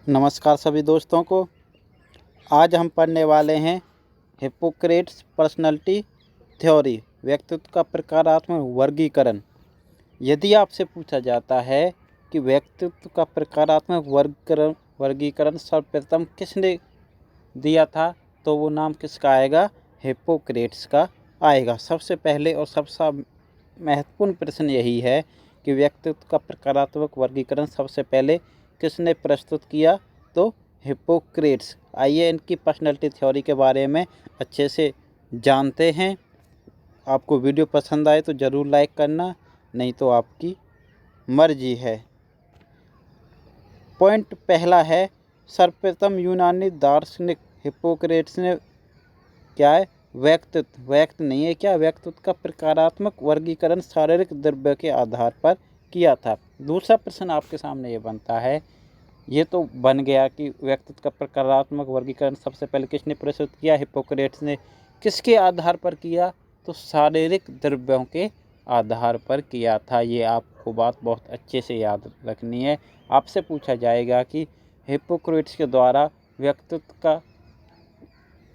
नमस्कार सभी दोस्तों को। आज हम पढ़ने वाले हैं हिप्पोक्रेट्स पर्सनालिटी थ्योरी, व्यक्तित्व का प्रकारात्मक वर्गीकरण। यदि आपसे पूछा जाता है कि व्यक्तित्व का प्रकारात्मक वर्गीकरण सर्वप्रथम किसने दिया था, तो वो नाम किसका आएगा? हिप्पोक्रेट्स का आएगा। सबसे पहले और सबसे महत्वपूर्ण प्रश्न यही है कि व्यक्तित्व का प्रकारात्मक वर्गीकरण सबसे पहले किसने प्रस्तुत किया? तो हिप्पोक्रेट्स। आइए इनकी पर्सनालिटी थ्योरी के बारे में अच्छे से जानते हैं। आपको वीडियो पसंद आए तो ज़रूर लाइक करना, नहीं तो आपकी मर्जी है। पॉइंट पहला है, सर्वप्रथम यूनानी दार्शनिक हिप्पोक्रेट्स ने क्या है? व्यक्त नहीं है क्या? व्यक्तित्व का प्रकारात्मक वर्गीकरण शारीरिक द्रव्य के आधार पर किया था। दूसरा प्रश्न आपके सामने ये बनता है, ये तो बन गया कि व्यक्तित्व का प्रकारात्मक वर्गीकरण सबसे पहले किसने प्रस्तुत किया? हिप्पोक्रेट्स ने। किसके आधार पर किया? तो शारीरिक द्रव्यों के आधार पर किया था। ये आपको बात बहुत अच्छे से याद रखनी है। आपसे पूछा जाएगा कि हिप्पोक्रेट्स के द्वारा व्यक्तित्व का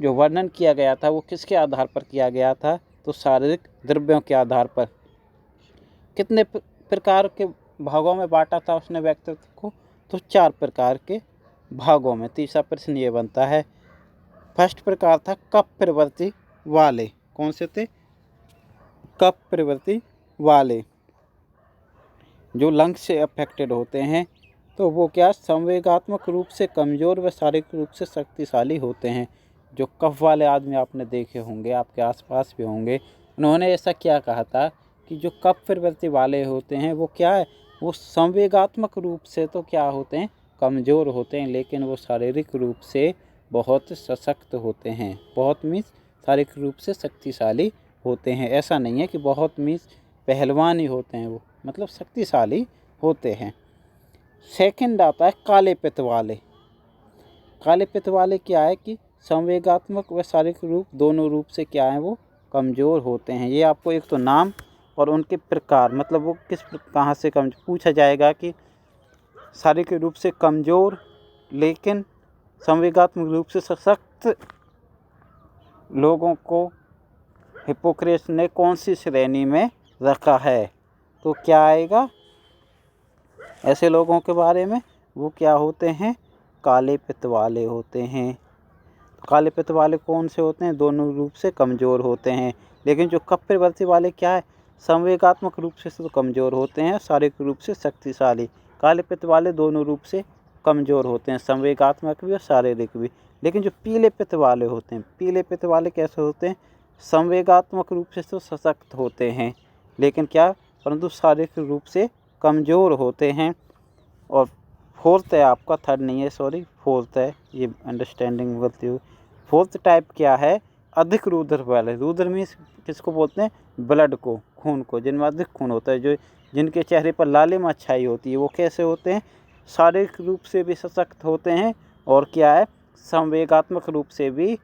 जो वर्णन किया गया था वो किसके आधार पर किया गया था? तो शारीरिक द्रव्यों के आधार पर। कितने प्रकार के भागों में बांटा था उसने व्यक्तित्व को? तो 4 प्रकार के भागों में। तीसरा प्रश्न ये बनता है, फर्स्ट प्रकार था कप प्रवृत्ति वाले। कौन से थे? कप प्रवृत्ति वाले, जो लंग्स से अफेक्टेड होते हैं। तो वो क्या? संवेगात्मक रूप से कमज़ोर व शारीरिक रूप से शक्तिशाली होते हैं। जो कफ वाले आदमी आपने देखे होंगे, आपके आसपास भी होंगे, उन्होंने ऐसा क्या कहा था कि जो कफ प्रवृत्ति वाले होते हैं वो क्या है? वो संवेगात्मक रूप से तो क्या होते हैं? कमज़ोर होते हैं, लेकिन वो शारीरिक रूप से बहुत सशक्त होते हैं। बहुत मीन्स शारीरिक रूप से शक्तिशाली होते हैं। ऐसा नहीं है कि बहुत मीन्स पहलवान ही होते हैं, वो मतलब शक्तिशाली होते हैं। सेकंड आता है काले पित्त वाले। काले पित्त वाले क्या है कि संवेगात्मक व शारीरिक रूप दोनों रूप से क्या है? वो कमज़ोर होते हैं। ये आपको एक तो नाम और उनके प्रकार, मतलब वो कहाँ से पूछा जाएगा कि शारीरिक रूप से कमज़ोर लेकिन संवेगात्मक रूप से सशक्त लोगों को हिप्पोक्रेट्स ने कौन सी श्रेणी में रखा है? तो क्या आएगा ऐसे लोगों के बारे में? वो क्या होते हैं? काले पित्त वाले होते हैं। काले पित्त वाले कौन से होते हैं? दोनों रूप से कमज़ोर होते हैं। लेकिन जो कप प्रवृत्ति वाले क्या है? संवेगात्मक रूप से तो कमज़ोर होते हैं, शारीरिक रूप से शक्तिशाली। काले पित्त वाले दोनों रूप से कमज़ोर होते हैं, संवेगात्मक भी और शारीरिक भी। लेकिन जो पीले पित्त वाले होते हैं, पीले पित्त वाले कैसे होते हैं? संवेगात्मक रूप से तो सशक्त होते हैं, लेकिन क्या? परंतु शारीरिक रूप से कमज़ोर होते हैं। और फोर्थ है आपका, थर्ड नहीं है, सॉरी, फोर्थ है, ये अंडरस्टैंडिंग गलती हुई। फोर्थ टाइप क्या है? अधिक रुधिर वाले। रुधिर मीन्स किसको बोलते हैं? ब्लड को, खून को, जिनमें अधिक खून होता है, जो जिनके चेहरे पर लालिमा छाई होती है, वो कैसे होते हैं? शारीरिक रूप से भी सशक्त होते हैं और क्या है? संवेगात्मक रूप से भी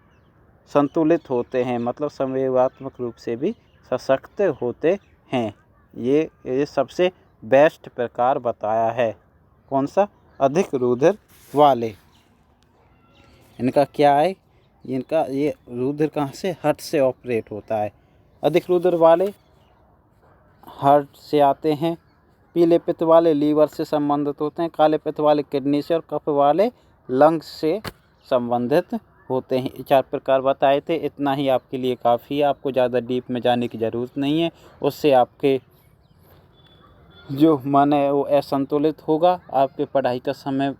संतुलित होते हैं, मतलब संवेगात्मक रूप से भी सशक्त होते हैं। ये सबसे बेस्ट प्रकार बताया है। कौन सा? अधिक रुधिर वाले। इनका क्या है? इनका ये रुधिर कहाँ से? हार्ट से ऑपरेट होता है। अधिक रुधिर वाले हार्ट से आते हैं। पीले पित्त वाले लीवर से संबंधित होते हैं। काले पित्त वाले किडनी से और कफ वाले लंग्स से संबंधित होते हैं। 4 प्रकार बताए थे। इतना ही आपके लिए काफ़ी है, आपको ज़्यादा डीप में जाने की ज़रूरत नहीं है। उससे आपके जो मन है वो असंतुलित होगा। आपके पढ़ाई का समय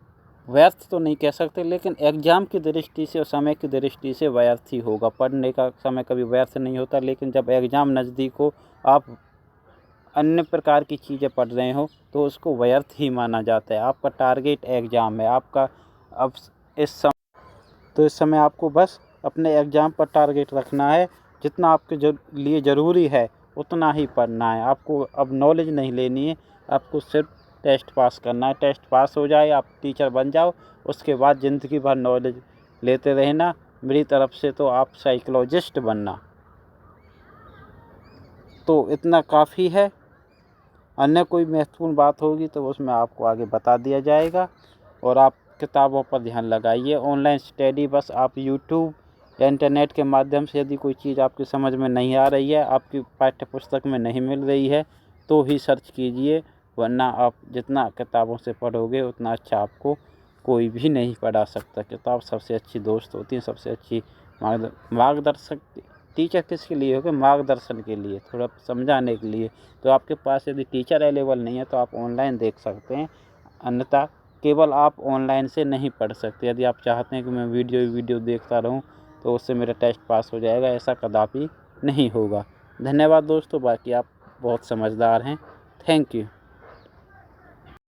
व्यर्थ तो नहीं कह सकते, लेकिन एग्ज़ाम की दृष्टि से और समय की दृष्टि से व्यर्थ ही होगा। पढ़ने का समय कभी व्यर्थ नहीं होता, लेकिन जब एग्ज़ाम नज़दीक हो, आप अन्य प्रकार की चीज़ें पढ़ रहे हो, तो उसको व्यर्थ ही माना जाता है। आपका टारगेट एग्ज़ाम है आपका। अब इस समय आपको बस अपने एग्ज़ाम पर टारगेट रखना है। जितना आपके लिए ज़रूरी है उतना ही पढ़ना है। आपको अब नॉलेज नहीं लेनी है, आपको सिर्फ टेस्ट पास करना है। टेस्ट पास हो जाए, आप टीचर बन जाओ, उसके बाद ज़िंदगी भर नॉलेज लेते रहना। मेरी तरफ से तो आप साइकोलॉजिस्ट बनना। तो इतना काफ़ी है। अन्य कोई महत्वपूर्ण बात होगी तो उसमें आपको आगे बता दिया जाएगा। और आप किताबों पर ध्यान लगाइए। ऑनलाइन स्टडी बस आप यूट्यूब या इंटरनेट के माध्यम से यदि कोई चीज़ आपकी समझ में नहीं आ रही है, आपकी पाठ्य पुस्तक में नहीं मिल रही है, तो ही सर्च कीजिए, वरना आप जितना किताबों से पढ़ोगे उतना अच्छा आपको कोई भी नहीं पढ़ा सकता। किताब सबसे अच्छी दोस्त होती है, सबसे अच्छी मार्गदर्शक। टीचर किसके लिए होगा? मार्गदर्शन के लिए, थोड़ा समझाने के लिए। तो आपके पास यदि टीचर अवेलेबल नहीं है तो आप ऑनलाइन देख सकते हैं, अन्यथा केवल आप ऑनलाइन से नहीं पढ़ सकते। यदि आप चाहते हैं कि मैं वीडियो देखता रहूं तो उससे मेरा टेस्ट पास हो जाएगा, ऐसा कदापि नहीं होगा। धन्यवाद दोस्तों, बाकी आप बहुत समझदार हैं। Thank you.